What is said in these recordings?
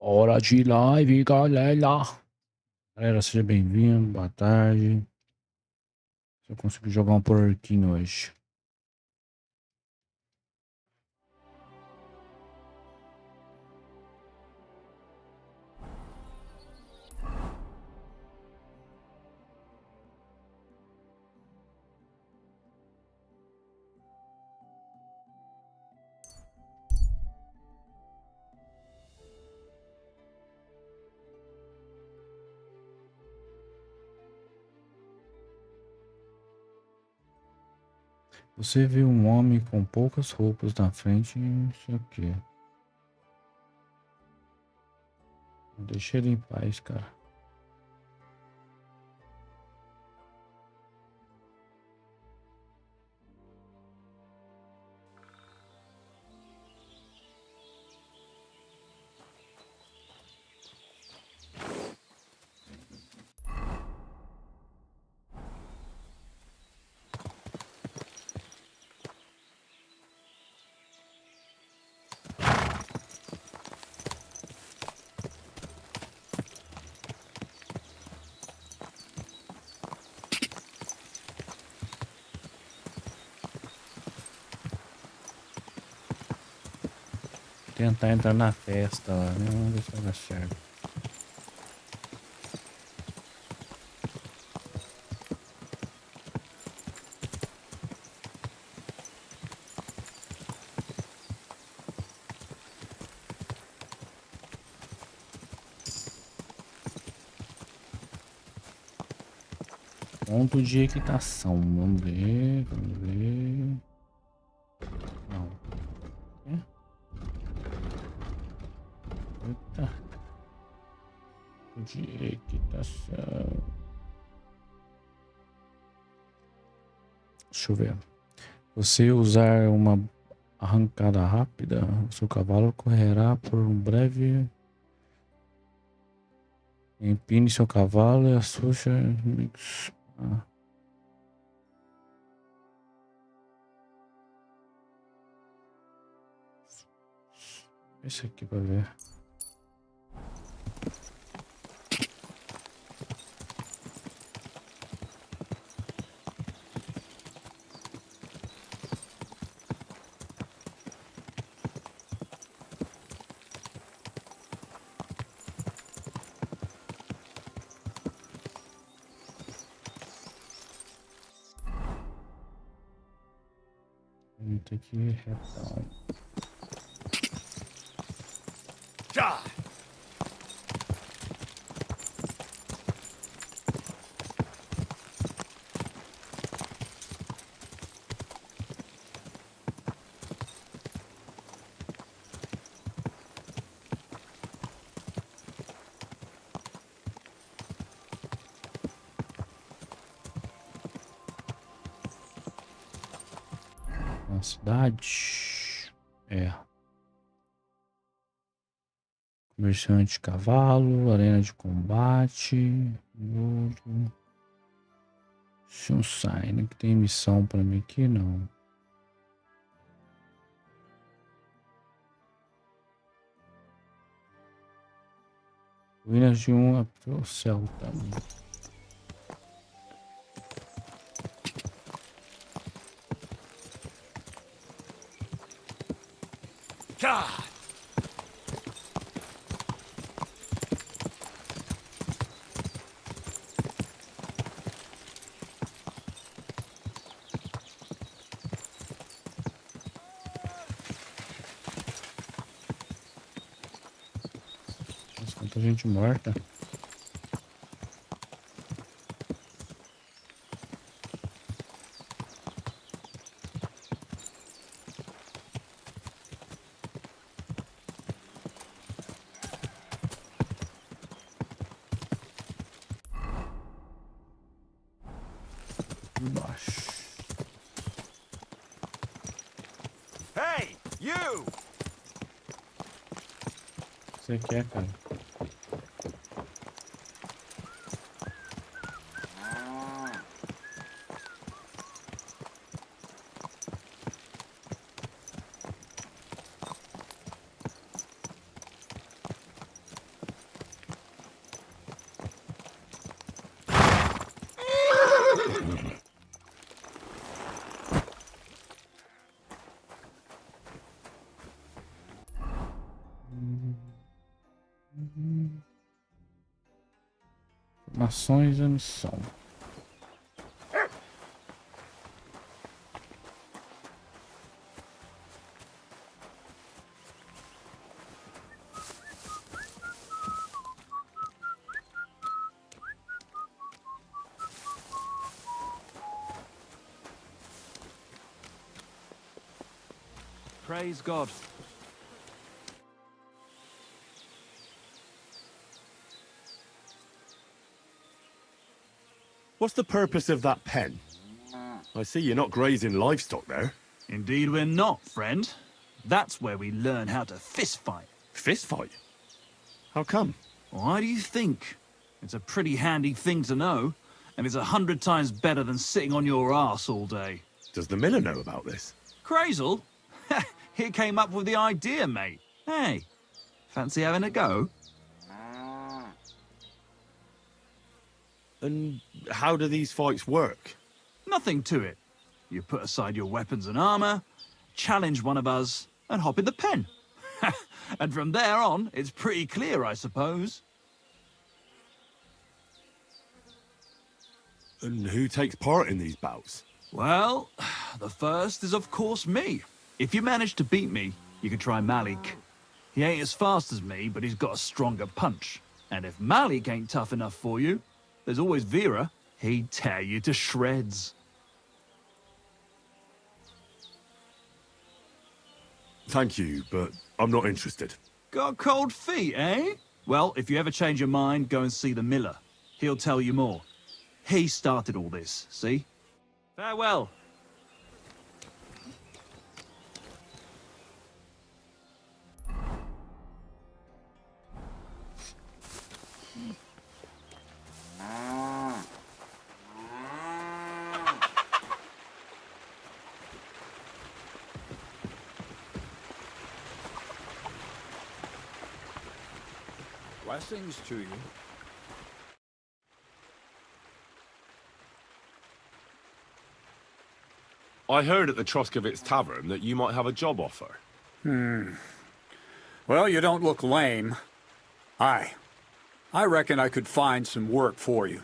Hora de live, galera. Galera, seja bem-vindo. Boa tarde. Se eu conseguir jogar um porquinho hoje. Você vê um homem com poucas roupas na frente e não sei o quê. Deixa ele em paz, cara. Tentar entrar na festa lá, né? Vamos ver se vai dar certo. Ponto de equitação. Vamos ver, vamos ver. Não. É? Eita. Ponto de equitação. Deixa eu ver. Você usar uma arrancada rápida, o seu cavalo correrá por um breve. Empine seu cavalo e a suja. Ah. Esse aqui pra ver. Vamos ter que ir retão. Na cidade. É. Comerciante de cavalo, arena de combate. Ouro. Sunshine, que tem missão pra mim aqui, não. Ruínas de uma pro céu também. Nossa, quanta gente morta. Embaixo. Hey, you! O que você quer, cara? Informações da missão. Praise God. What's the purpose of that pen? I see you're not grazing livestock there. Indeed we're not, friend. That's where we learn how to fist fight. Fist fight? How come? Why do you think? It's a pretty handy thing to know, and it's 100 times better than sitting on your arse all day. Does the miller know about this? Crazel? He came up with the idea, mate. Hey, fancy having a go? And how do these fights work? Nothing to it. You put aside your weapons and armor, challenge one of us, and hop in the pen. And from there on, it's pretty clear, I suppose. And who takes part in these bouts? Well, the first is of course me. If you manage to beat me, you can try Malik. He ain't as fast as me, but he's got a stronger punch. And if Malik ain't tough enough for you, there's always Vera. He'd tear you to shreds. Thank you, but I'm not interested. Got cold feet, eh? Well, if you ever change your mind, go and see the miller. He'll tell you more. He started all this, see? Farewell. Blessings to you. I heard at the Troskovitz Tavern that you might have a job offer. Well, you don't look lame. I reckon I could find some work for you.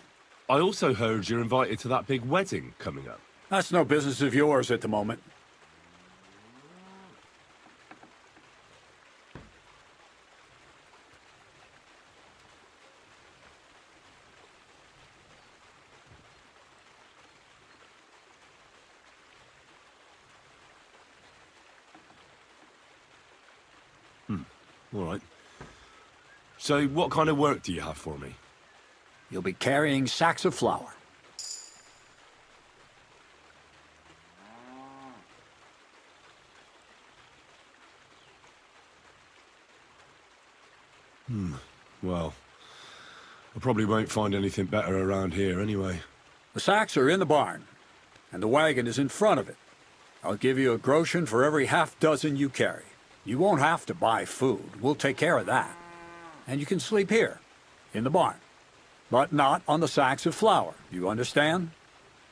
I also heard you're invited to that big wedding coming up. That's no business of yours at the moment. All right. So what kind of work do you have for me? You'll be carrying sacks of flour. Well, I probably won't find anything better around here anyway. The sacks are in the barn, and the wagon is in front of it. I'll give you a groschen for every half dozen you carry. You won't have to buy food. We'll take care of that. And you can sleep here, in the barn. But not on the sacks of flour, you understand?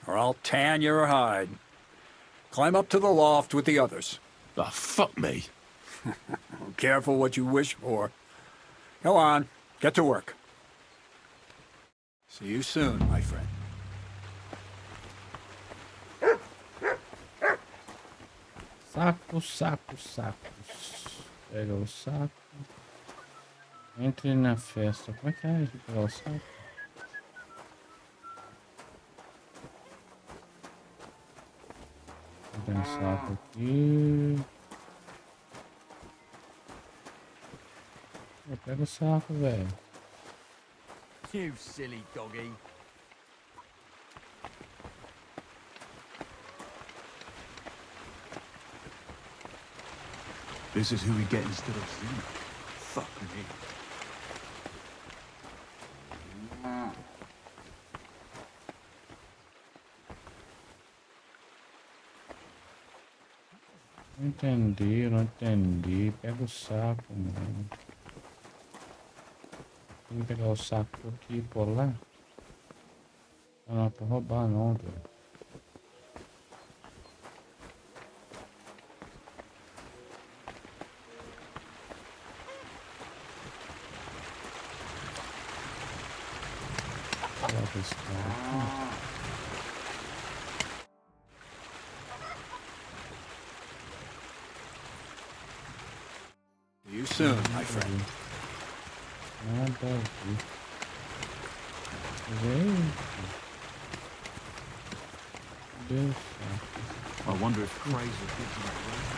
Or I'll tan your hide. Climb up to the loft with the others. Ah, fuck me. Careful what you wish for. Go on, get to work. See you soon, my friend. Sacos. Pega o saco. Entre na festa. Como é que é? Pegar o saco. Tem um saco aqui. Pega o saco, velho. You silly doggy. This is who we get instead of Zena. Fuck me. Não entendi. Pega o saco, mano. Tem que pegar o saco aqui e por lá. Não, pra roubar não, velho. Coloca esse cara aqui. See you soon, my friend. Nada a ver. Gente. Deus céu. I wonder if Craze will give you that rope.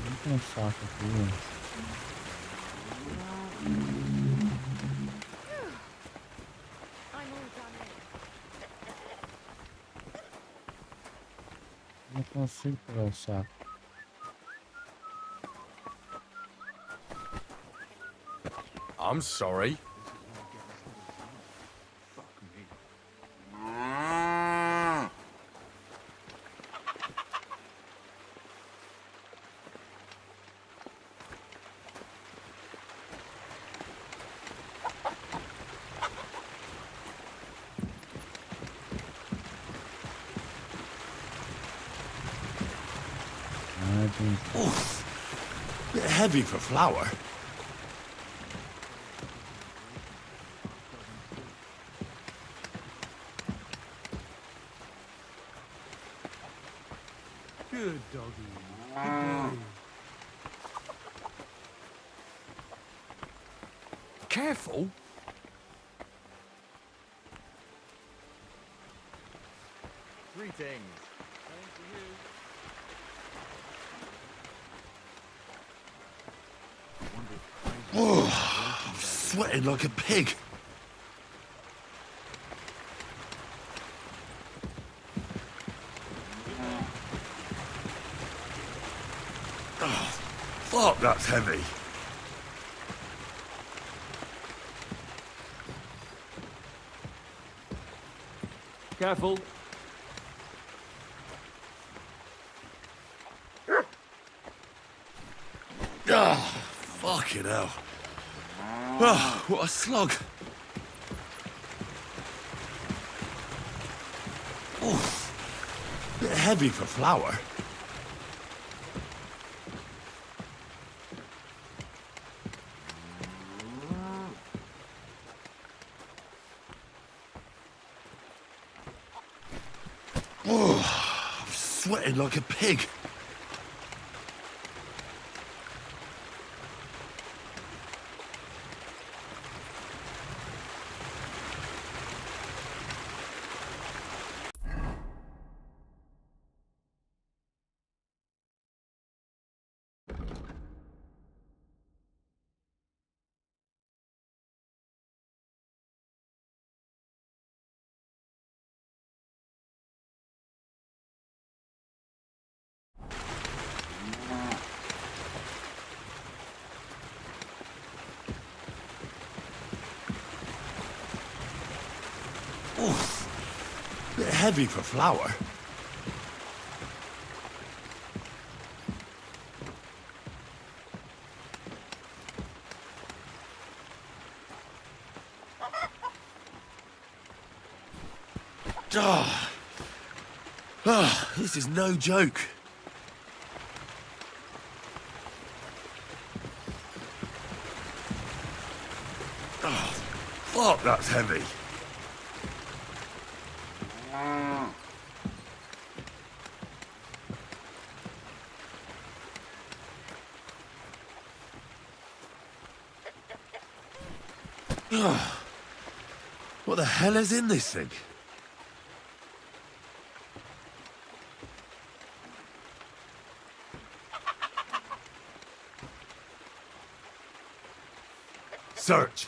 Não tem um saco aqui, velho. I'm all done in. Não consigo pegar o saco. I'm sorry. Oof. Bit heavy for flour. Good doggy. Good boy. Careful. Greetings. Oh, I'm sweating like a pig. Oh, fuck, that's heavy. Careful. Ah, fucking hell. Oh, what a slug. Oof. Bit heavy for flour. Oh, I'm sweating like a pig. Oof. Bit heavy for flour. Ah. Ah, this is no joke. Oh, fuck, that's heavy. What the hell is in this thing? Search.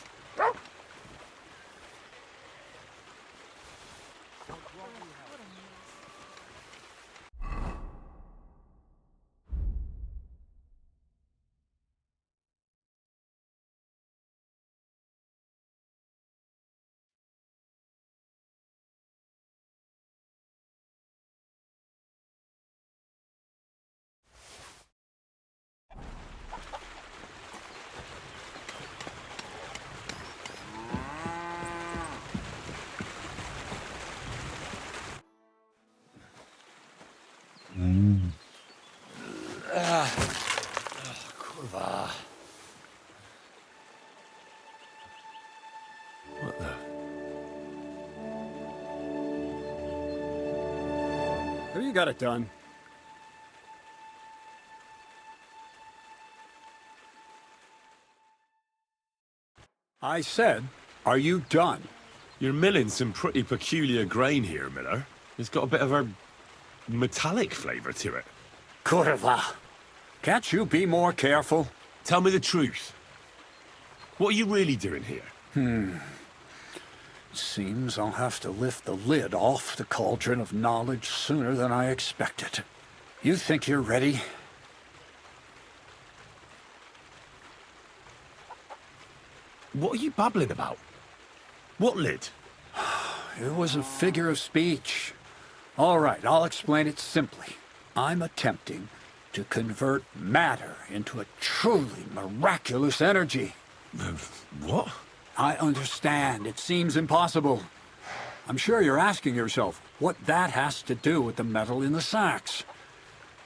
You got it done. I said, are you done? You're milling some pretty peculiar grain here, Miller. It's got a bit of a metallic flavour to it. Kurva. Can't you be more careful? Tell me the truth. What are you really doing here? Seems I'll have to lift the lid off the cauldron of knowledge sooner than I expected. You think you're ready? What are you babbling about? What lid? It was a figure of speech. All right, I'll explain it simply. I'm attempting to convert matter into a truly miraculous energy. What? I understand. It seems impossible. I'm sure you're asking yourself what that has to do with the metal in the sacks.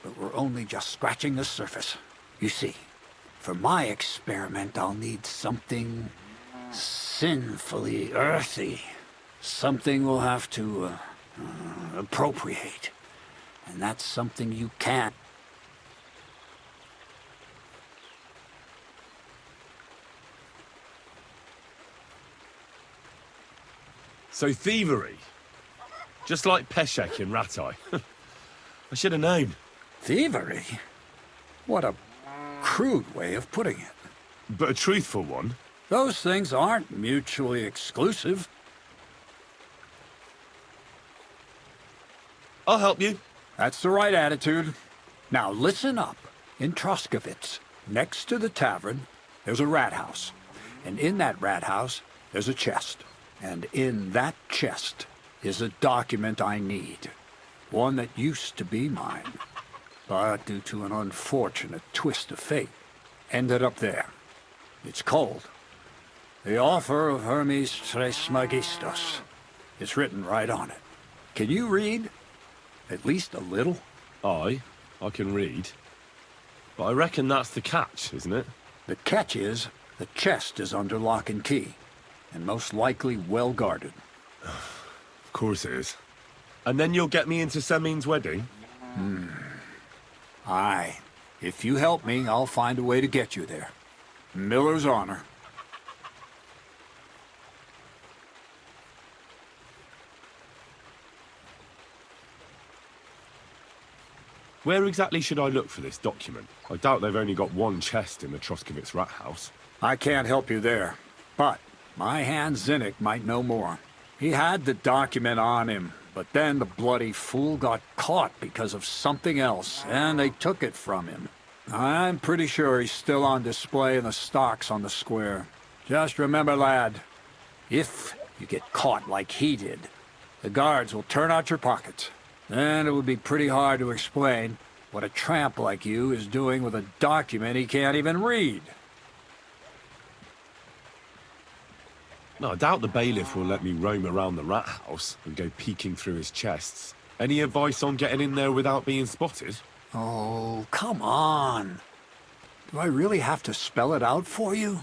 But we're only just scratching the surface. You see, for my experiment, I'll need something sinfully earthy. Something we'll have to appropriate. And that's something you can't. So thievery? Just like Peshek in Ratai. I should have known. Thievery? What a crude way of putting it. But a truthful one. Those things aren't mutually exclusive. I'll help you. That's the right attitude. Now listen up. In Troskovitz, next to the tavern, there's a rat house. And in that rat house, there's a chest. And in that chest is a document I need. One that used to be mine. But due to an unfortunate twist of fate, ended up there. It's called The Offer of Hermes Trismegistos. It's written right on it. Can you read? At least a little? I can read. But I reckon that's the catch, isn't it? The catch is, the chest is under lock and key, and most likely well guarded. Of course it is. And then you'll get me into Semin's wedding? Aye. If you help me, I'll find a way to get you there. Miller's honor. Where exactly should I look for this document? I doubt they've only got one chest in the Troskovitz rat house. I can't help you there, but my hand Zinnik might know more. He had the document on him, but then the bloody fool got caught because of something else, and they took it from him. I'm pretty sure he's still on display in the stocks on the square. Just remember, lad, if you get caught like he did, the guards will turn out your pockets. Then it would be pretty hard to explain what a tramp like you is doing with a document he can't even read. No, I doubt the bailiff will let me roam around the rat house and go peeking through his chests. Any advice on getting in there without being spotted? Oh, come on. Do I really have to spell it out for you?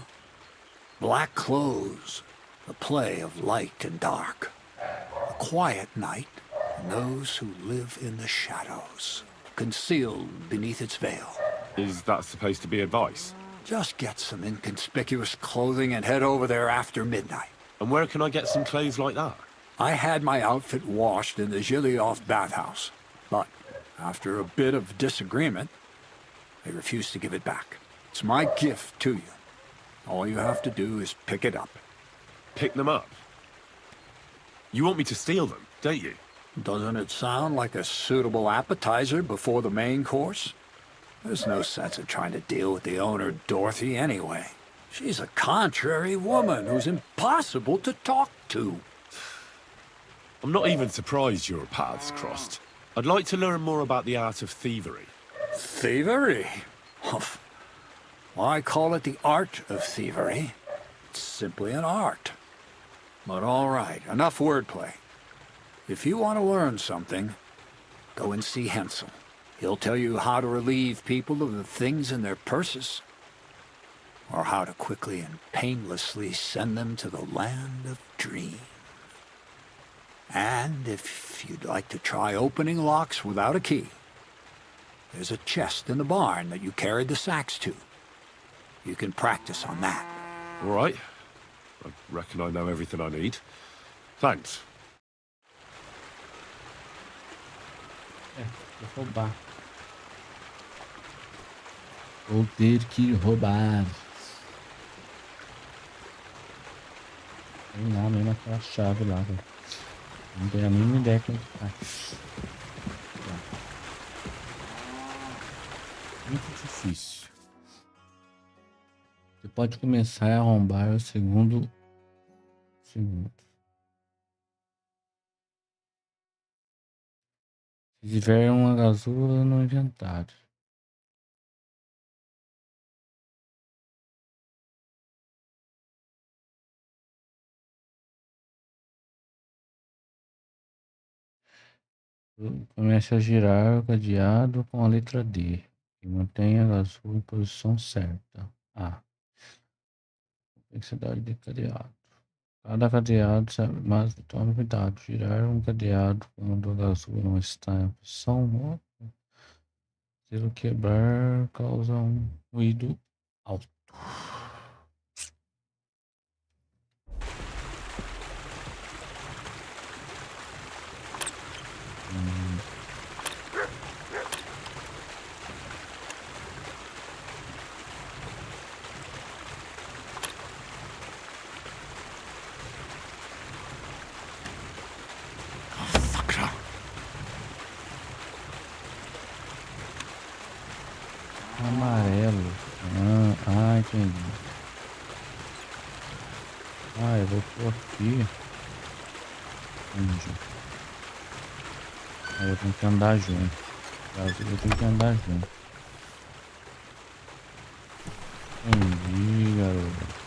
Black clothes, the play of light and dark. A quiet night, and those who live in the shadows, concealed beneath its veil. Is that supposed to be advice? Just get some inconspicuous clothing and head over there after midnight. And where can I get some clothes like that? I had my outfit washed in the Zhiliov bathhouse, but after a bit of disagreement, they refused to give it back. It's my gift to you. All you have to do is pick it up. Pick them up? You want me to steal them, don't you? Doesn't it sound like a suitable appetizer before the main course? There's no sense in trying to deal with the owner, Dorothy, anyway. She's a contrary woman who's impossible to talk to. I'm not even surprised your paths crossed. I'd like to learn more about the art of thievery. Thievery? Why call it the art of thievery? It's simply an art. But all right, enough wordplay. If you want to learn something, go and see Hensel. He'll tell you how to relieve people of the things in their purses, or how to quickly and painlessly send them to the land of dreams. And if you'd like to try opening locks without a key, there's a chest in the barn that you carried the sacks to. You can practice on that. All right. I reckon I know everything I need. Thanks. Vou roubar. Vou ter que roubar. Tem lá mesmo aquela chave lá, velho. Não tenho a mínima ideia como que faz. Muito difícil. Você pode começar a arrombar o segundo. Se tiver uma gazula no inventário. Comece a girar o cadeado com a letra D. E mantenha a gazula em posição certa. A. Complexidade de cadeado. Cada cadeado, mas tome cuidado. Girar um cadeado quando a gazula não está em posição. Se ele quebrar, causa um ruído alto. Amarelo. Entendi. Eu vou por aqui. Entendi. Aí eu tenho que andar junto. Eu tenho que andar junto. Entendi, garoto.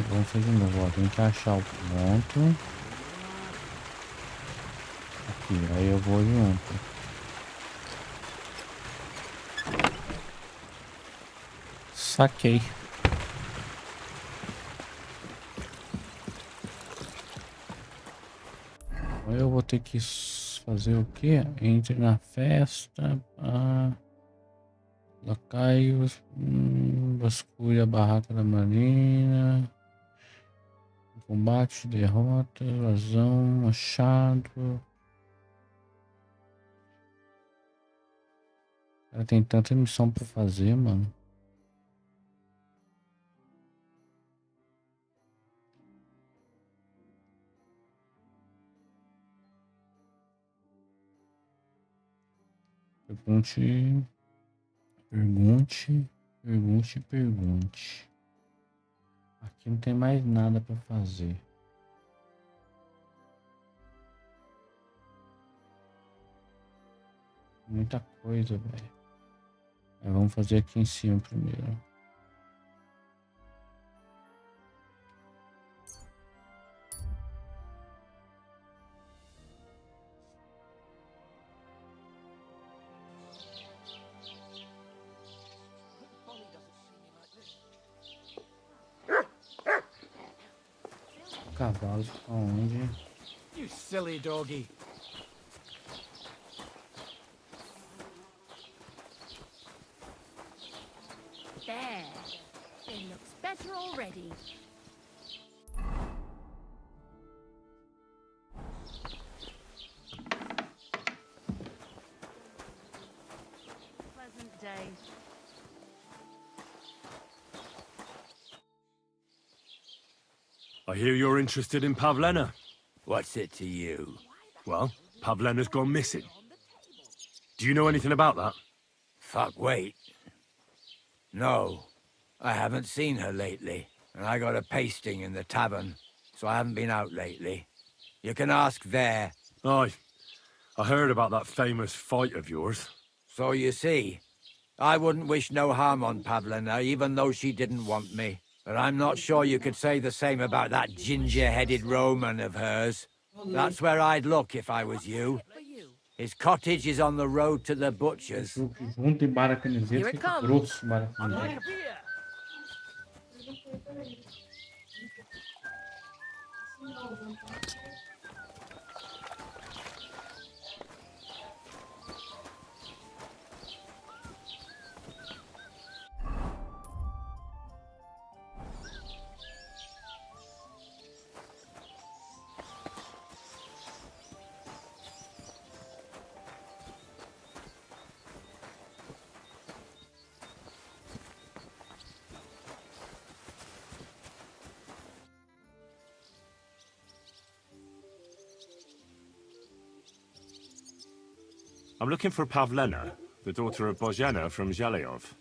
Vamos fazer de novo, ó. Tem que achar o ponto. Aqui, aí eu vou junto. Saquei. Eu vou ter que fazer o que? Entre na festa. Lacaios. Vasculha a barraca da marina. Combate, derrota, evasão, machado. Cara, tem tanta missão pra fazer, mano. Pergunte. Aqui não tem mais nada pra fazer. Muita coisa, velho. Vamos fazer aqui em cima primeiro. Cavalo aonde? You silly doggy. There. It looks better already. Pleasant day. I hear you're interested in Pavlena. What's it to you? Well, Pavlena's gone missing. Do you know anything about that? Fuck, wait. No, I haven't seen her lately, and I got a pasting in the tavern, so I haven't been out lately. You can ask there. Aye. I heard about that famous fight of yours. So you see, I wouldn't wish no harm on Pavlena, even though she didn't want me. But I'm not sure you could say the same about that ginger-headed Roman of hers. That's where I'd look if I was you. His cottage is on the road to the butcher's. Junta e baracanizeiro Here it fica comes. grosso, I'd baracanizeiro. like a beer. I'm looking for Pavlena, the daughter of Bozhena from Zhelyov.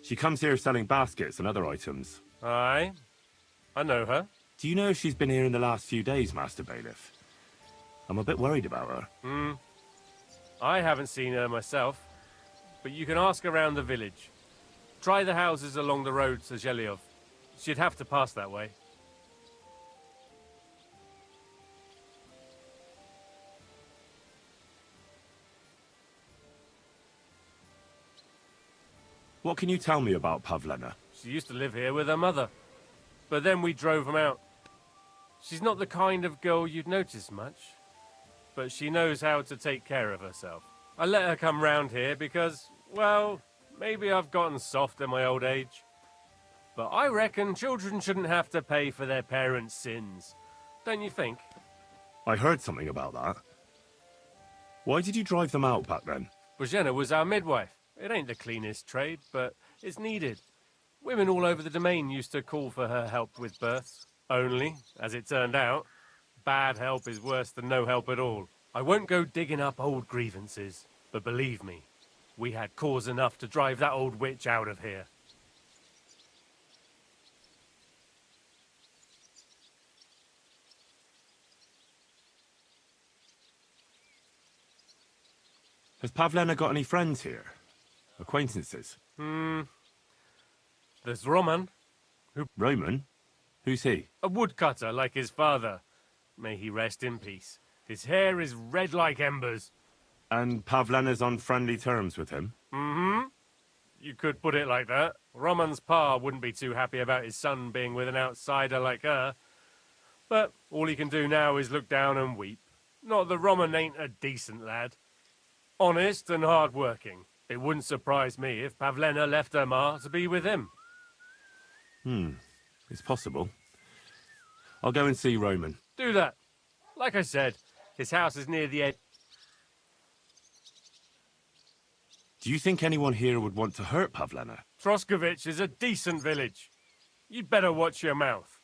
She comes here selling baskets and other items. Aye, I know her. Do you know if she's been here in the last few days, Master Bailiff? I'm a bit worried about her. I haven't seen her myself, but you can ask around the village. Try the houses along the road to Zhelyov. She'd have to pass that way. What can you tell me about Pavlena? She used to live here with her mother, but then we drove them out. She's not the kind of girl you'd notice much, but she knows how to take care of herself. I let her come round here because, well, maybe I've gotten soft in my old age. But I reckon children shouldn't have to pay for their parents' sins. Don't you think? I heard something about that. Why did you drive them out back then? Bozhena was our midwife. It ain't the cleanest trade, but it's needed. Women all over the domain used to call for her help with births. Only, as it turned out, bad help is worse than no help at all. I won't go digging up old grievances, but believe me, we had cause enough to drive that old witch out of here. Has Pavlena got any friends here? Acquaintances? There's Roman, Roman? Who's he? a woodcutter like his father. May he rest in peace. His hair is red like embers. And Pavlena's on friendly terms with him? You could put it like that. Roman's pa wouldn't be too happy about his son being with an outsider like her. But all he can do now is look down and weep. Not that Roman ain't a decent lad. Honest and hard-working. It wouldn't surprise me if Pavlena left her ma to be with him. It's possible. I'll go and see Roman. Do that. Like I said, his house is near the edge. Do you think anyone here would want to hurt Pavlena? Troskovich is a decent village. You'd better watch your mouth.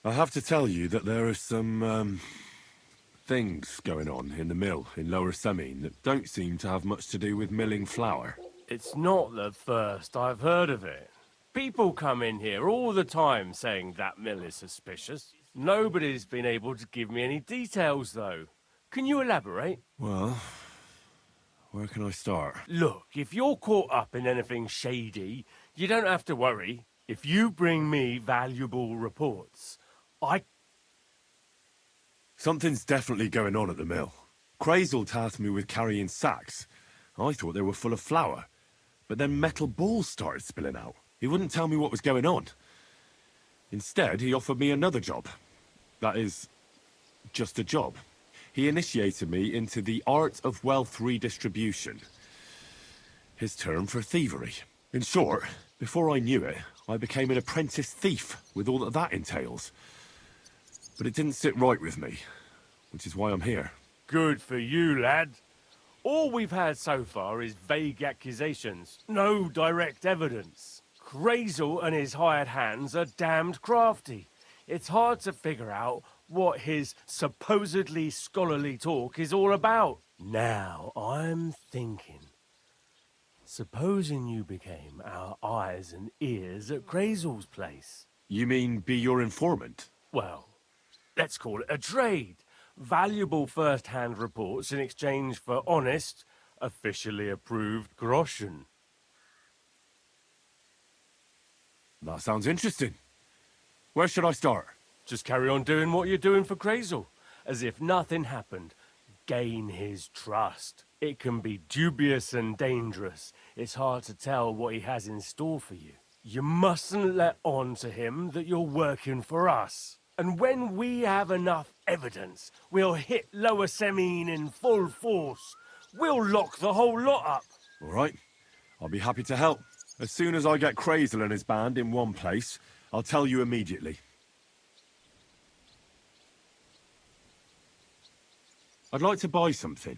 I have to tell you that there are some, things going on in the mill in Lower Semine that don't seem to have much to do with milling flour. It's not the first I've heard of it. People come in here all the time saying that mill is suspicious. Nobody's been able to give me any details, though. Can you elaborate? Well, where can I start? Look, if you're caught up in anything shady, you don't have to worry. If you bring me valuable reports, Something's definitely going on at the mill. Crazel tasked me with carrying sacks. I thought they were full of flour. But then metal balls started spilling out. He wouldn't tell me what was going on. Instead, he offered me another job. That is, just a job. He initiated me into the art of wealth redistribution. His term for thievery. In short, before I knew it, I became an apprentice thief with all that entails. But it didn't sit right with me, which is why I'm here. good for you, lad. All we've had so far is vague accusations, no direct evidence. Crazel and his hired hands are damned crafty. It's hard to figure out what his supposedly scholarly talk is all about. Now, I'm thinking. Supposing you became our eyes and ears at Crazel's place. You mean be your informant? Well, let's call it a trade. Valuable first-hand reports in exchange for honest, officially approved groschen. That sounds interesting. Where should I start? Just carry on doing what you're doing for Crazel, as if nothing happened. Gain his trust. It can be dubious and dangerous. It's hard to tell what he has in store for you. You mustn't let on to him that you're working for us. And when we have enough evidence, we'll hit Lower Semine in full force. We'll lock the whole lot up. All right. I'll be happy to help. As soon as I get Crazel and his band in one place, I'll tell you immediately. I'd like to buy something.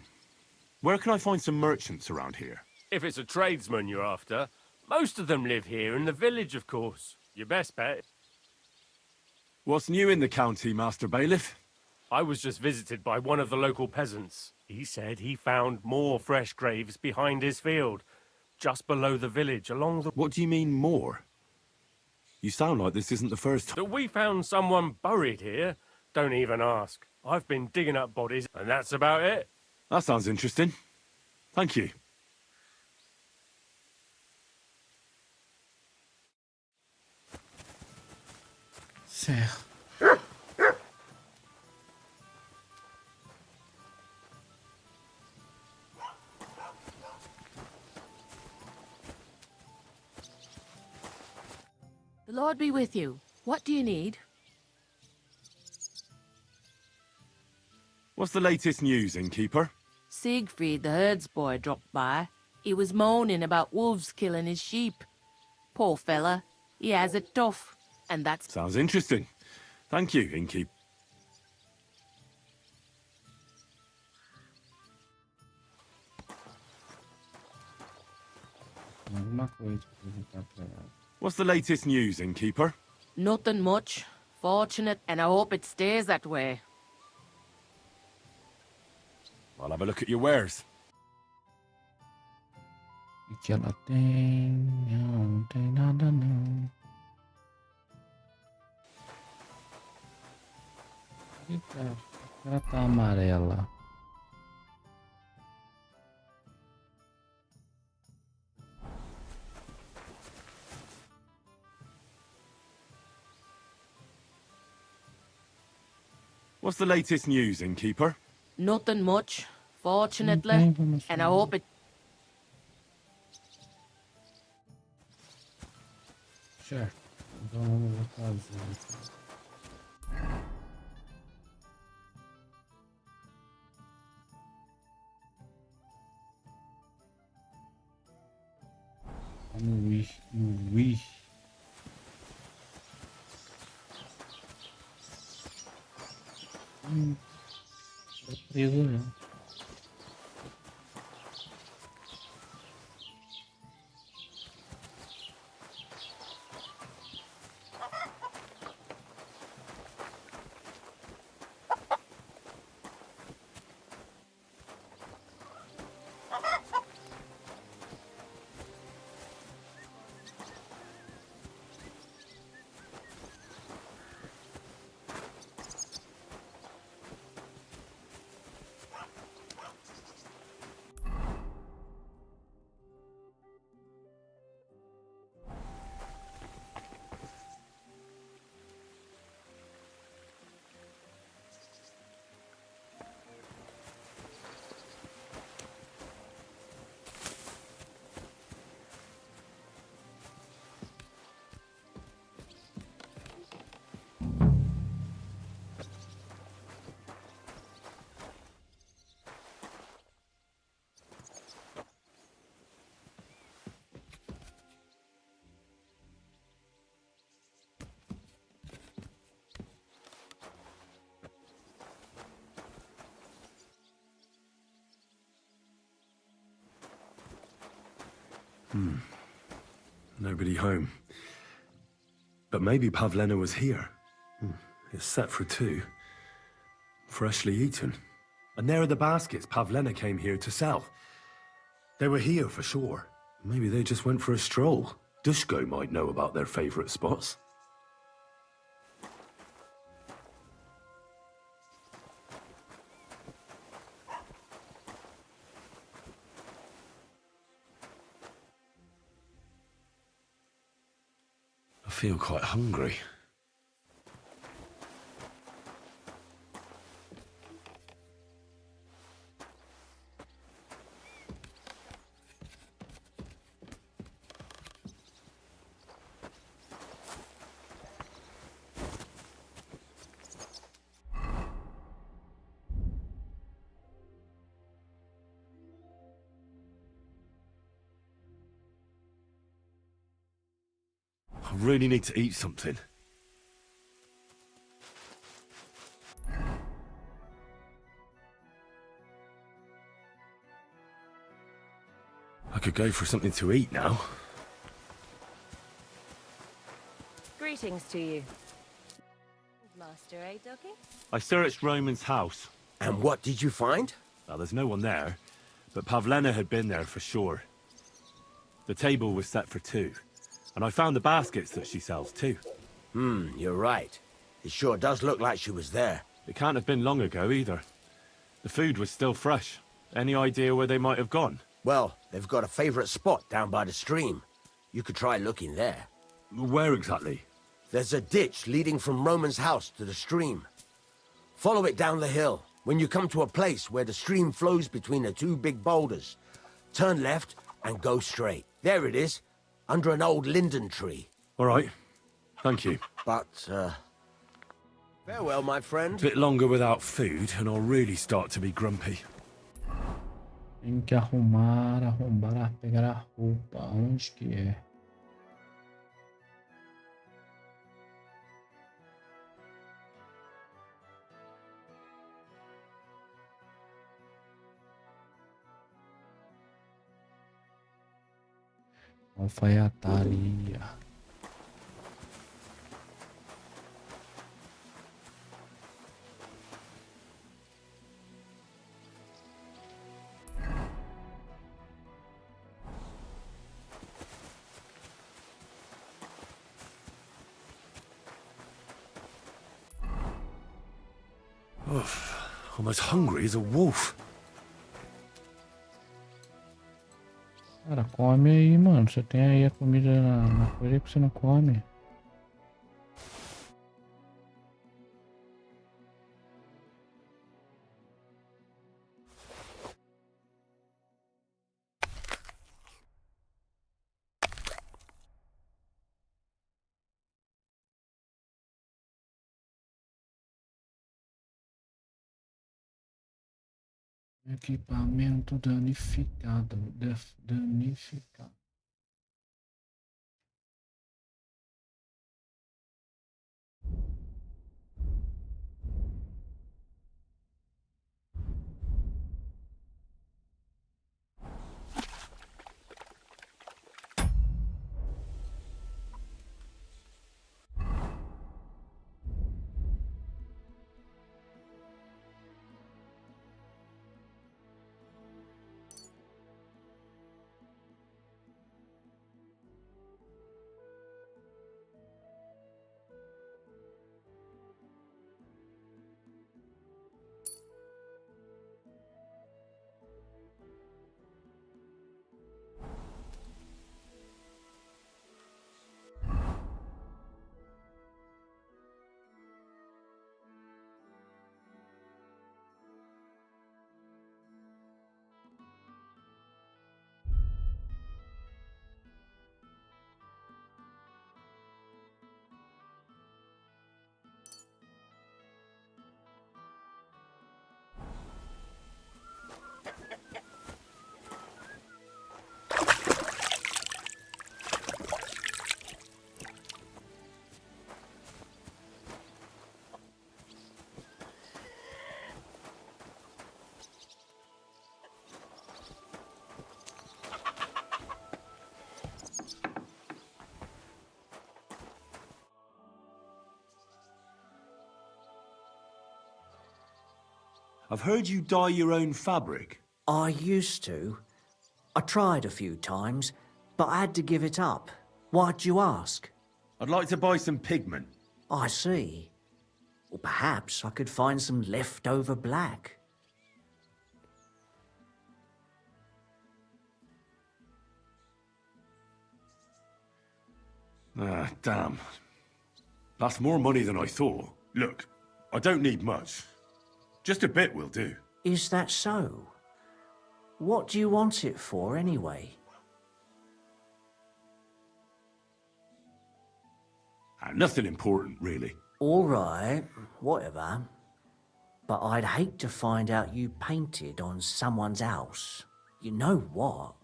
Where can I find some merchants around here? If it's a tradesman you're after, most of them live here in the village, of course. Your best bet. What's new in the county, Master Bailiff? I was just visited by one of the local peasants. He said he found more fresh graves behind his field, just below the village, along the... What do you mean, more? You sound like this isn't the first time. That we found someone buried here? Don't even ask. I've been digging up bodies, and that's about it. That sounds interesting. Thank you. Certo. The Lord be with you. What do you need? What's the latest news, innkeeper? Siegfried, the herds boy, dropped by. He was moaning about wolves killing his sheep. Poor fella. He has it tough. And that's... Sounds interesting. Thank you, innkeeper. Alguma coisa pra visitar pra ela. What's the latest news, innkeeper? nothing much. Fortunate, and I hope it stays that way. I'll have a look at your wares. O que ela tem? Ela não tem nada, não. Eita, ela tá amarela. What's the latest news, innkeeper? Nothing much. Fortunately, and I hope it... Certo. Então vamos fazer. Vamos ir no Wii. Tá preso não. Nobody home. But maybe Pavlena was here. It's set for 2. Freshly eaten. And there are the baskets Pavlena came here to sell. They were here for sure. Maybe they just went for a stroll. Dushko might know about their favorite spots. I feel quite hungry. really need to eat something. I could go for something to eat now. Greetings to you. Master, eh, Doggy? I searched Roman's house. And what did you find? Well, there's no one there, but Pavlena had been there for sure. The table was set for two, and I found the baskets that she sells too. You're right. It sure does look like she was there. It can't have been long ago either. The food was still fresh. Any idea where they might have gone? Well, they've got a favorite spot down by the stream. You could try looking there. Where exactly? There's a ditch leading from Roman's house to the stream. Follow it down the hill. When you come to a place where the stream flows between the two big boulders, turn left and go straight. There it is, under an old linden tree. All right. Thank you. But, farewell, my friend. Bit longer without food, and I'll really start to be grumpy. Tem que arrumar, pegar a roupa. Onde que é? Alfaiataria. I'm as hungry as a wolf. Cara, come aí, mano. Você tem aí a comida na coisa que você não come. Equipamento danificado. Danificado. I've heard you dye your own fabric. I used to. I tried a few times, but I had to give it up. Why'd you ask? I'd like to buy some pigment. I see. Well, perhaps I could find some leftover black. Ah, damn. That's more money than I thought. Look, I don't need much. Just a bit will do. Is that so? What do you want it for, anyway? Nothing important, really. All right, whatever. But I'd hate to find out you painted on someone's house. You know what?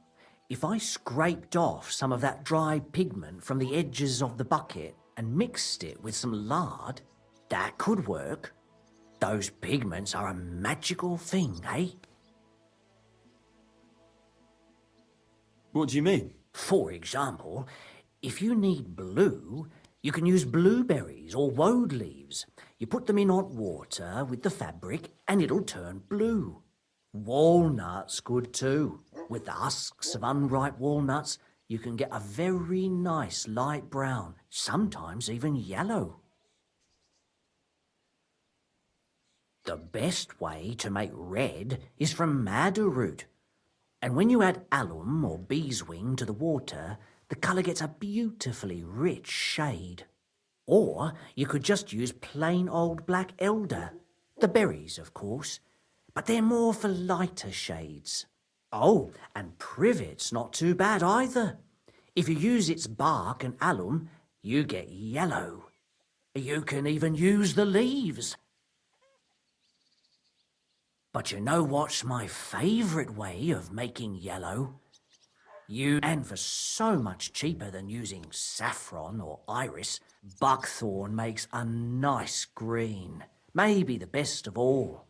If I scraped off some of that dry pigment from the edges of the bucket and mixed it with some lard, that could work. Those pigments are a magical thing, eh? What do you mean? For example, if you need blue, you can use blueberries or woad leaves. You put them in hot water with the fabric and it'll turn blue. Walnuts good too. With the husks of unripe walnuts, you can get a very nice light brown, sometimes even yellow. The best way to make red is from madder root. And when you add alum or beeswing to the water, the colour gets a beautifully rich shade. Or you could just use plain old black elder. The berries, of course, but they're more for lighter shades. Oh, and privet's not too bad either. If you use its bark and alum, you get yellow. You can even use the leaves. But you know what's my favourite way of making yellow? And for so much cheaper than using saffron or iris, buckthorn makes a nice green. Maybe the best of all.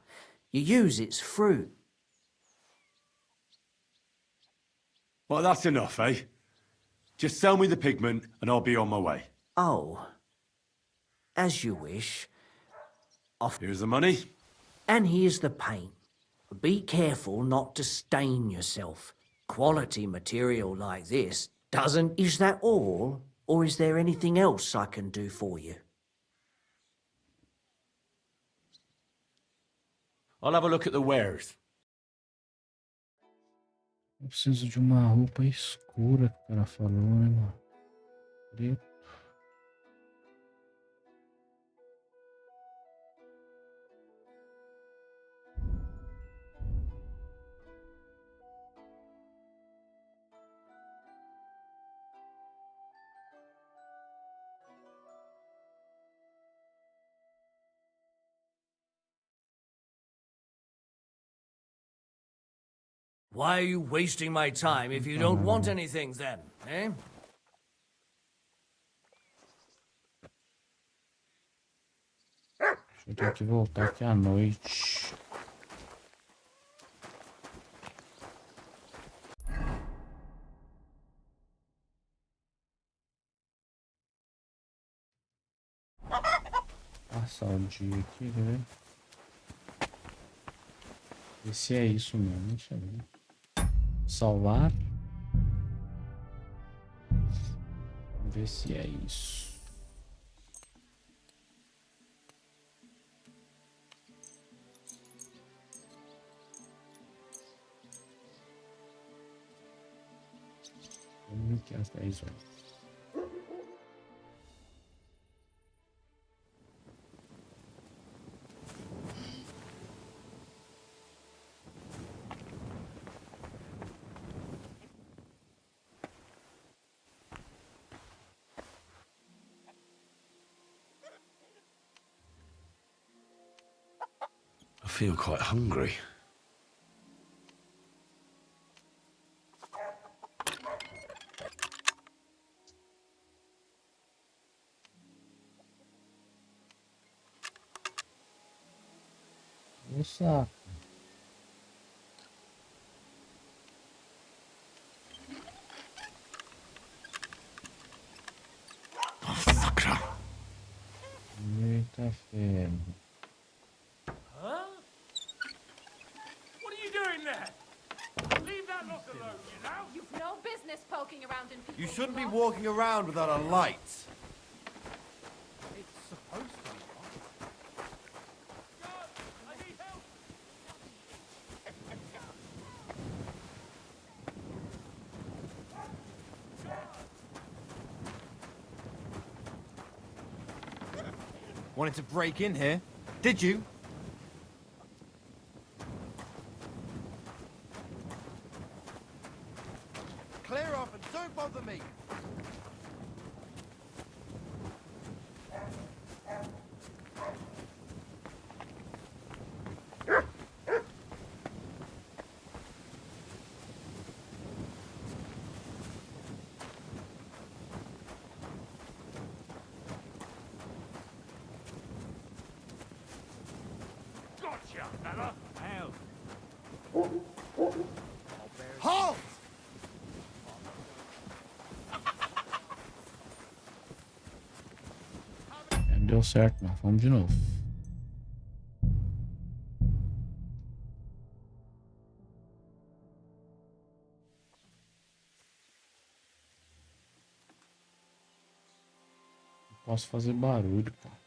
You use its fruit. Well, that's enough, eh? Just sell me the pigment and I'll be on my way. Oh, as you wish. Here's the money. And here's the paint. Be careful not to stain yourself. Quality material like this doesn't... Is that all? Or is there anything else I can do for you? I'll have a look at the wares. Eu preciso de uma roupa escura que o cara falou, né, mano? Preto. Why are you wasting my time if you don't want anything then, eh? Eu tenho que voltar aqui à noite. Passar o dia aqui, quer ver? Ver se é isso mesmo, deixa eu ver. Salvar. Vamos ver se é isso. Vamos ver aqui às 10 horas. I feel quite hungry. Nossa. Oh, fucker. Eita ferro. Huh? What are you doing there? Leave that lock alone, you know? You've no business poking around in people's You shouldn't be lots. walking around without a light. It's supposed to be locked. God, I need help! Wanted to break in here, did you? Clear off and don't bother me. Gotcha, fella. Hell. Halt! Não deu certo, mas vamos de novo. Não posso fazer barulho, cara.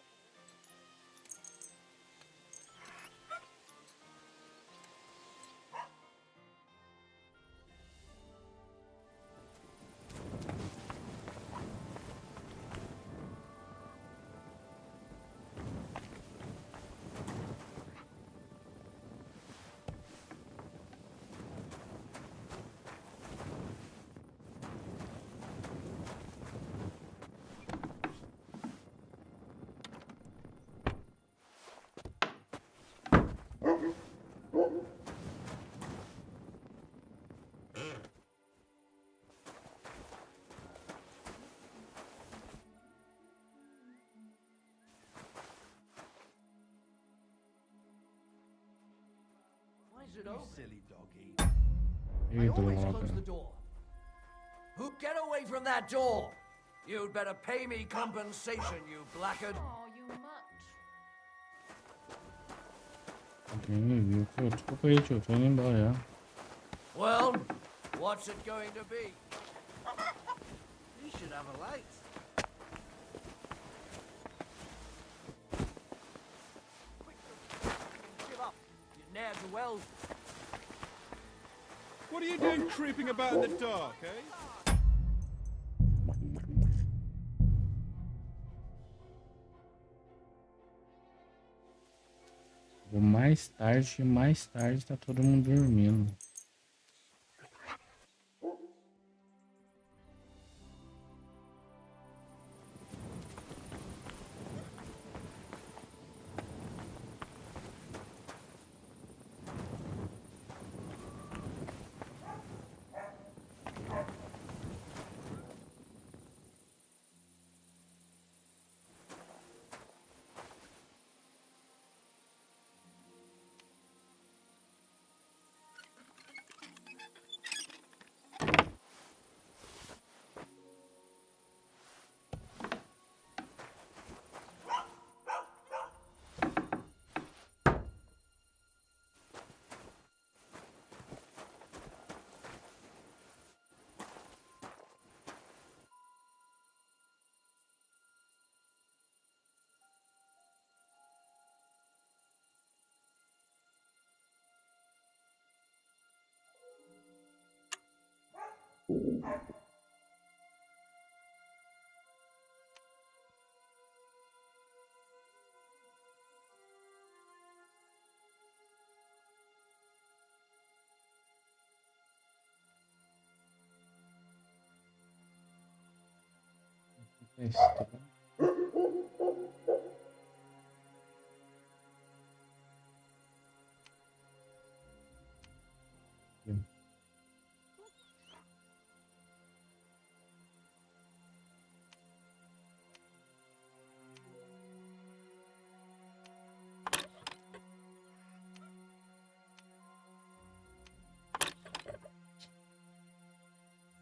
You silly doggy. Ih, droga. door. Who get away from that door? You'd better pay me compensation, you blackguard. Oh, you mutt. Alguém me viu. Pô, desculpa aí, tio. Tô indo embora já. Well, what's it going to be? You should have a light. Give up. You ne'er do well. What are you doing creeping about in the dark, eh? Vou mais tarde tá todo mundo dormindo.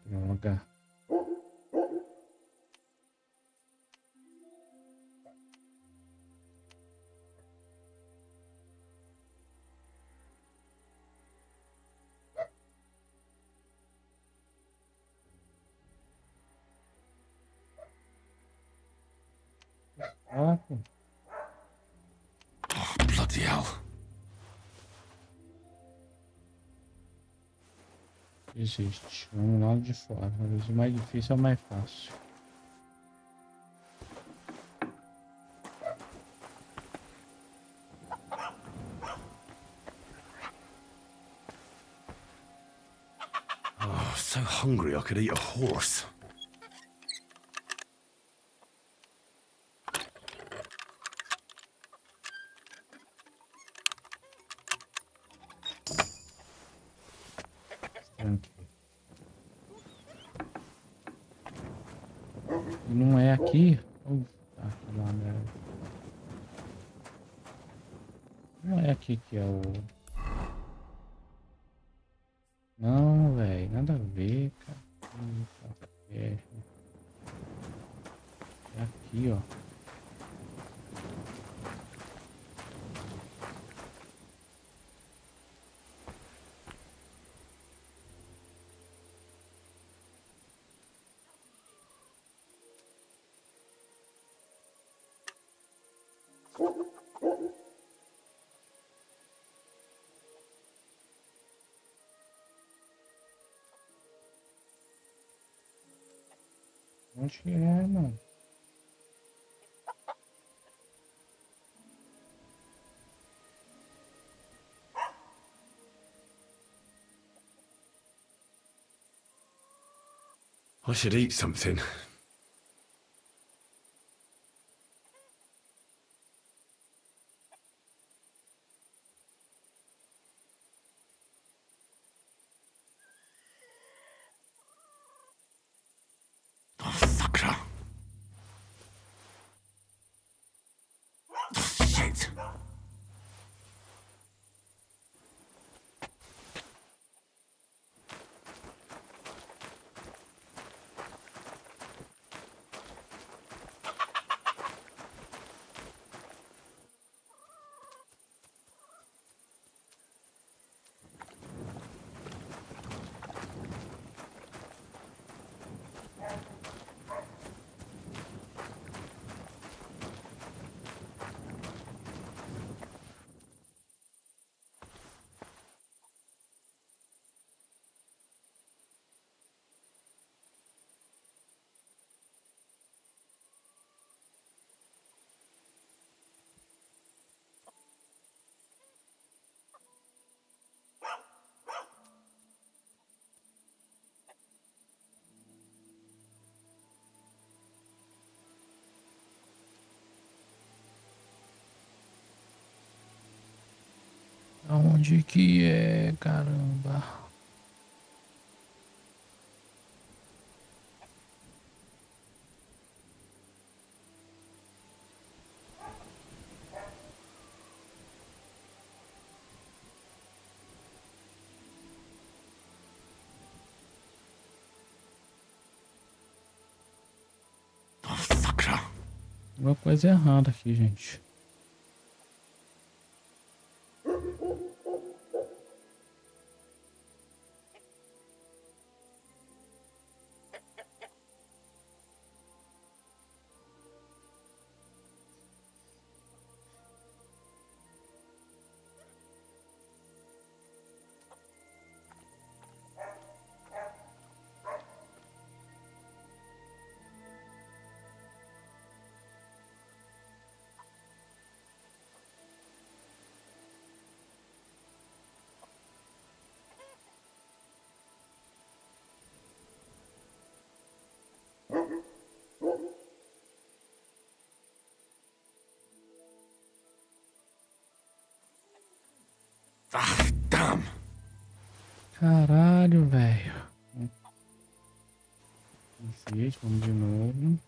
Droga. Ah, pô. Oh, bloody hell. Existe. Vamos lá de fora. Às vezes o mais difícil é o mais fácil. Oh, so hungry I could eat a horse. Tranquilo. E não é aqui. Tá, lá, né? Não é aqui que é o... Não, velho, nada a ver, cara. É, é aqui, ó. Onde que é, mano? I should eat something. Oh, fucker. Oh, shit. Aonde que é, caramba? Oh, fucker. Alguma coisa errada aqui, gente. Ah, damn. Caralho, velho. Gente, vamos de novo.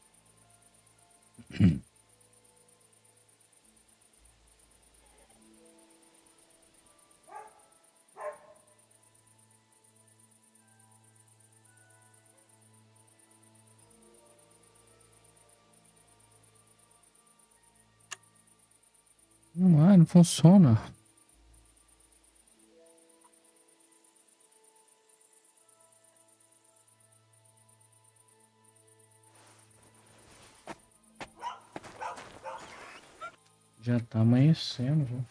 Não funciona. Já tá amanhecendo, viu?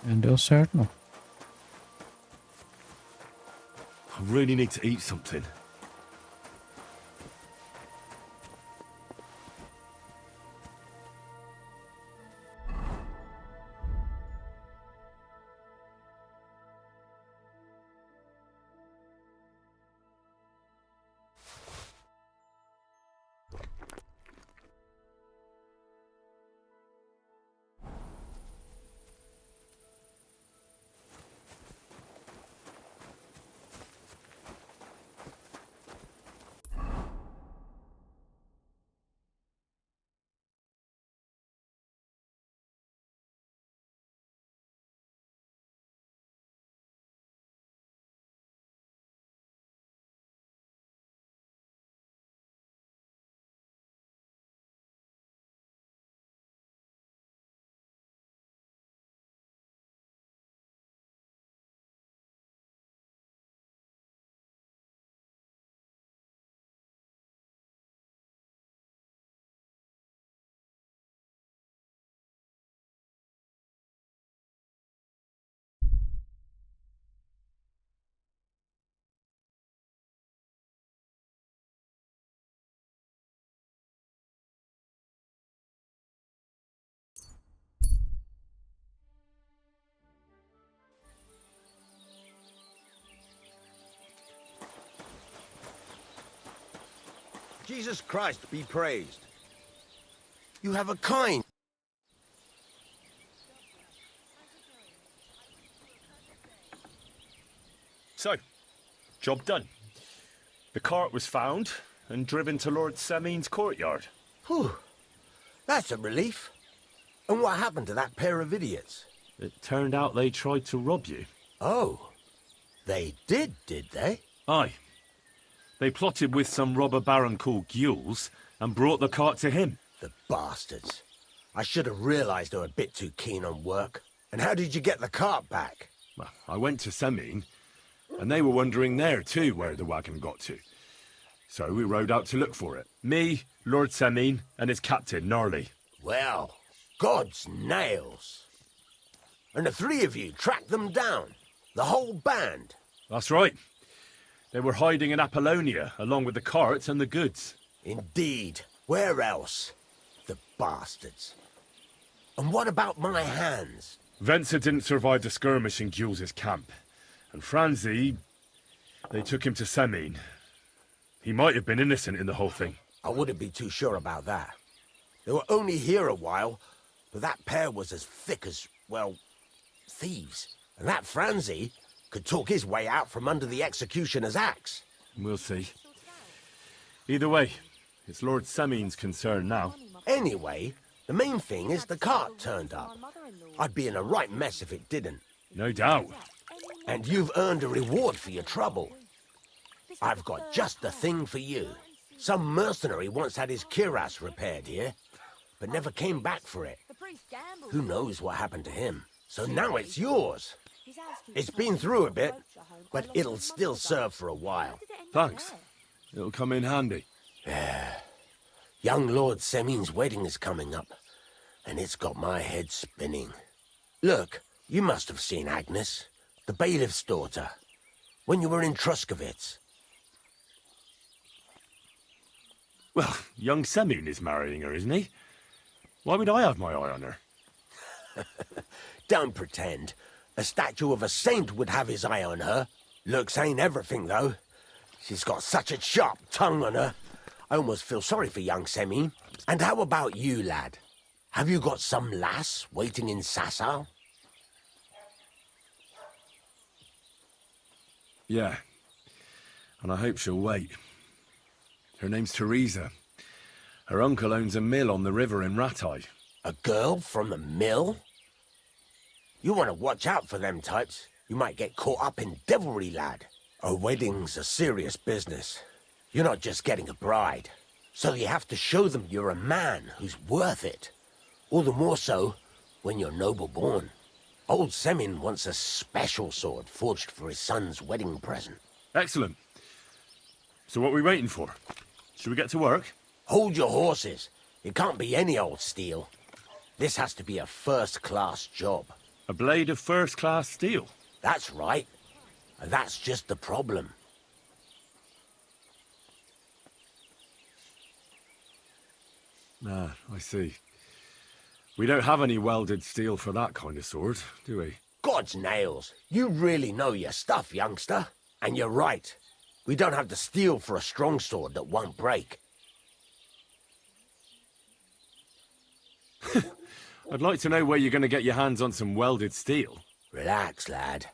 And deu certo, não. I really need to eat something. Jesus Christ be praised. You have a kind. So, job done. The cart was found and driven to Lord Semin's courtyard. Whew. That's a relief. And what happened to that pair of idiots? It turned out they tried to rob you. Oh. They did they? Aye. They plotted with some robber baron called Gules and brought the cart to him. The bastards. I should have realized they were a bit too keen on work. And how did you get the cart back? Well, I went to Semin, and they were wondering there too where the wagon got to. So we rode out to look for it. Me, Lord Semin, and his captain, Gnarly. Well, God's nails. And the three of you tracked them down? The whole band? That's right. They were hiding in Apollonia, along with the carts and the goods. Indeed. Where else? The bastards. And what about my hands? Venser didn't survive the skirmish in Gules' camp. And Franzi, they took him to Semin. He might have been innocent in the whole thing. I wouldn't be too sure about that. They were only here a while, but that pair was as thick as, well, thieves. And that Franzi could talk his way out from under the executioner's axe. We'll see. Either way, it's Lord Semin's concern now. Anyway, the main thing is the cart turned up. I'd be in a right mess if it didn't. No doubt. And you've earned a reward for your trouble. I've got just the thing for you. Some mercenary once had his cuirass repaired here, but never came back for it. Who knows what happened to him? So now it's yours. It's been through a bit, but it'll still serve for a while. Thanks. It'll come in handy. Young Lord Semin's wedding is coming up, and it's got my head spinning. Look, you must have seen Agnes, the bailiff's daughter, when you were in Truscovitz. Well, young Semin is marrying her, isn't he? Why would I have my eye on her? Don't pretend. A statue of a saint would have his eye on her. Looks ain't everything, though. She's got such a sharp tongue on her. I almost feel sorry for young Semin. And how about you, lad? Have you got some lass waiting in Sasau? Yeah. And I hope she'll wait. Her name's Teresa. Her uncle owns a mill on the river in Ratai. A girl from the mill? You want to watch out for them types. You might get caught up in devilry, lad. A wedding's a serious business. You're not just getting a bride. So you have to show them you're a man who's worth it. All the more so when you're noble-born. Old Semin wants a special sword forged for his son's wedding present. Excellent. So what are we waiting for? Should we get to work? Hold your horses. It can't be any old steel. This has to be a first-class job. A blade of first-class steel. That's right. And that's just the problem. Ah, I see. We don't have any welded steel for that kind of sword, do we? God's nails. You really know your stuff, youngster. And you're right. We don't have the steel for a strong sword that won't break. I'd like to know where you're going to get your hands on some welded steel. Relax, lad.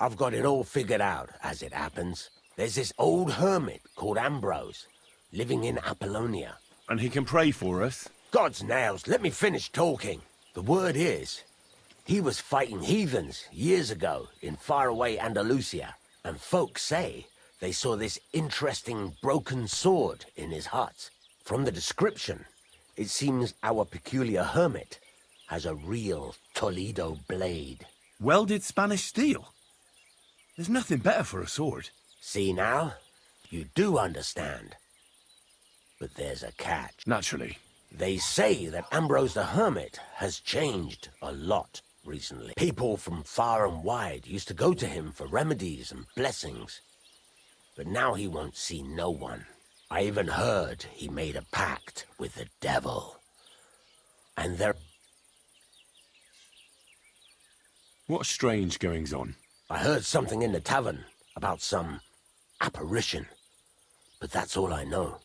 I've got it all figured out, as it happens. There's this old hermit called Ambrose, living in Apollonia. And he can pray for us? God's nails, let me finish talking. The word is, he was fighting heathens years ago in faraway Andalusia, and folks say they saw this interesting broken sword in his hut. From the description, it seems our peculiar hermit has a real Toledo blade. Welded Spanish steel? There's nothing better for a sword. See now? You do understand. But there's a catch. Naturally. They say that Ambrose the Hermit has changed a lot recently. People from far and wide used to go to him for remedies and blessings. But now he won't see no one. I even heard he made a pact with the devil. And there... What strange goings-on? I heard something in the tavern about some apparition. But that's all I know.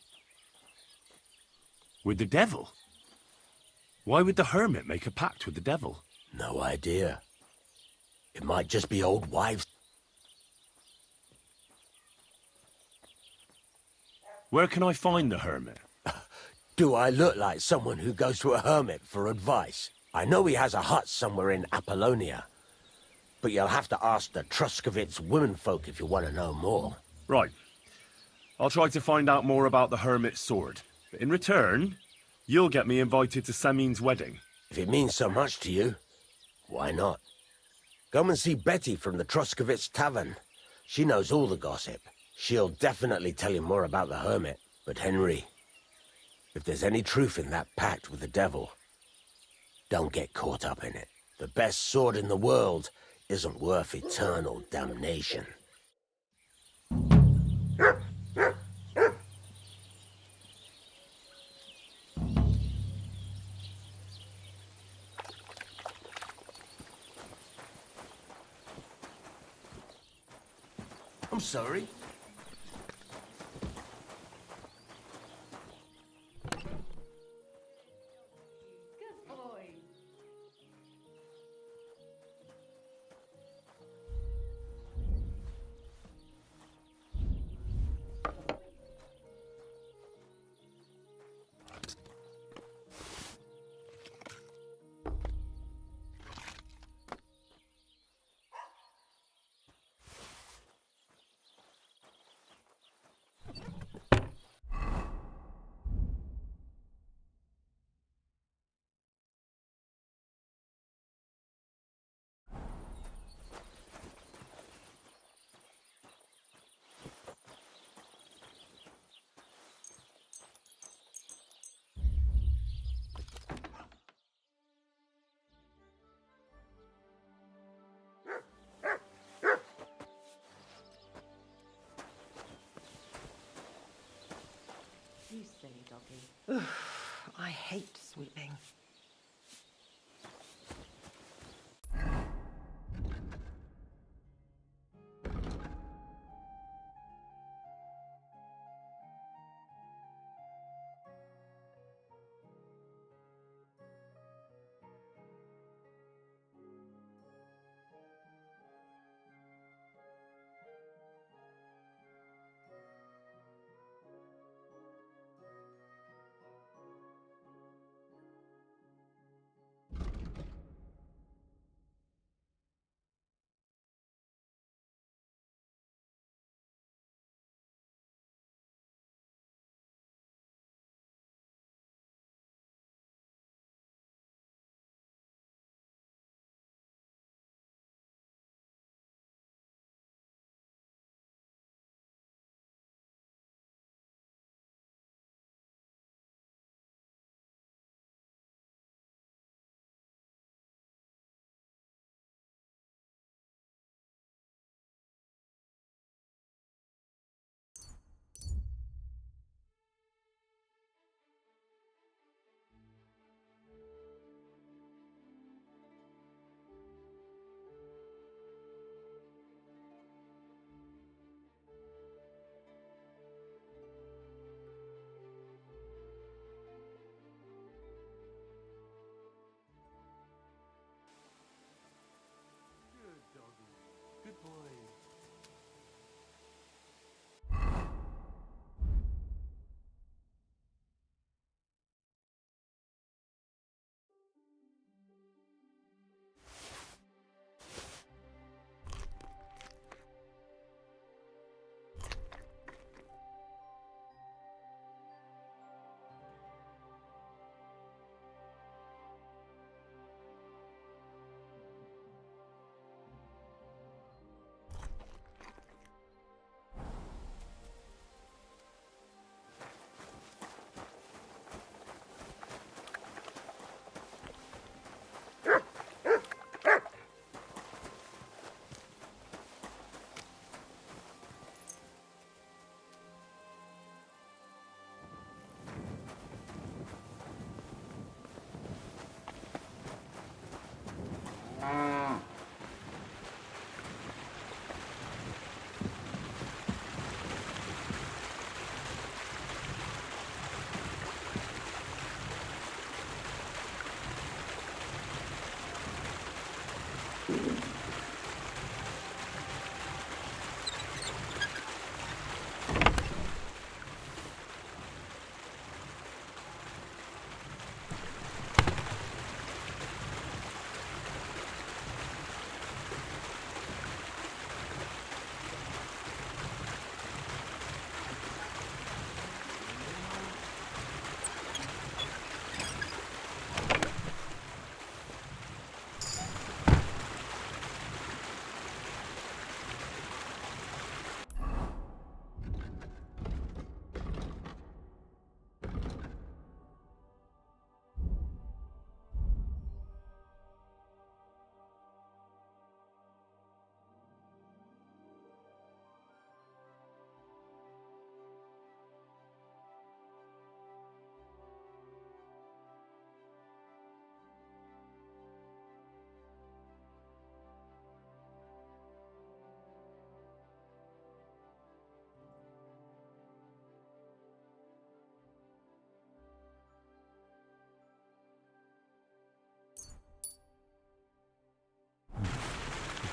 With the devil? Why would the hermit make a pact with the devil? No idea. It might just be old wives. Where can I find the hermit? Do I look like someone who goes to a hermit for advice? I know he has a hut somewhere in Apollonia. But you'll have to ask the Truscovitz womenfolk if you want to know more. Right. I'll try to find out more about the hermit's sword. But in return, you'll get me invited to Semin's wedding. If it means so much to you, why not? Come and see Betty from the Truscovitz Tavern. She knows all the gossip. She'll definitely tell you more about the hermit. But Henry, if there's any truth in that pact with the devil, don't get caught up in it. The best sword in the world isn't worth eternal damnation. I'm sorry. You silly doggy. I hate sweeping.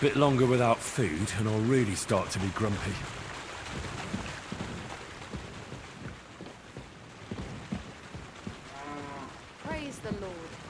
Bit longer without food, and I'll really start to be grumpy. Praise the Lord.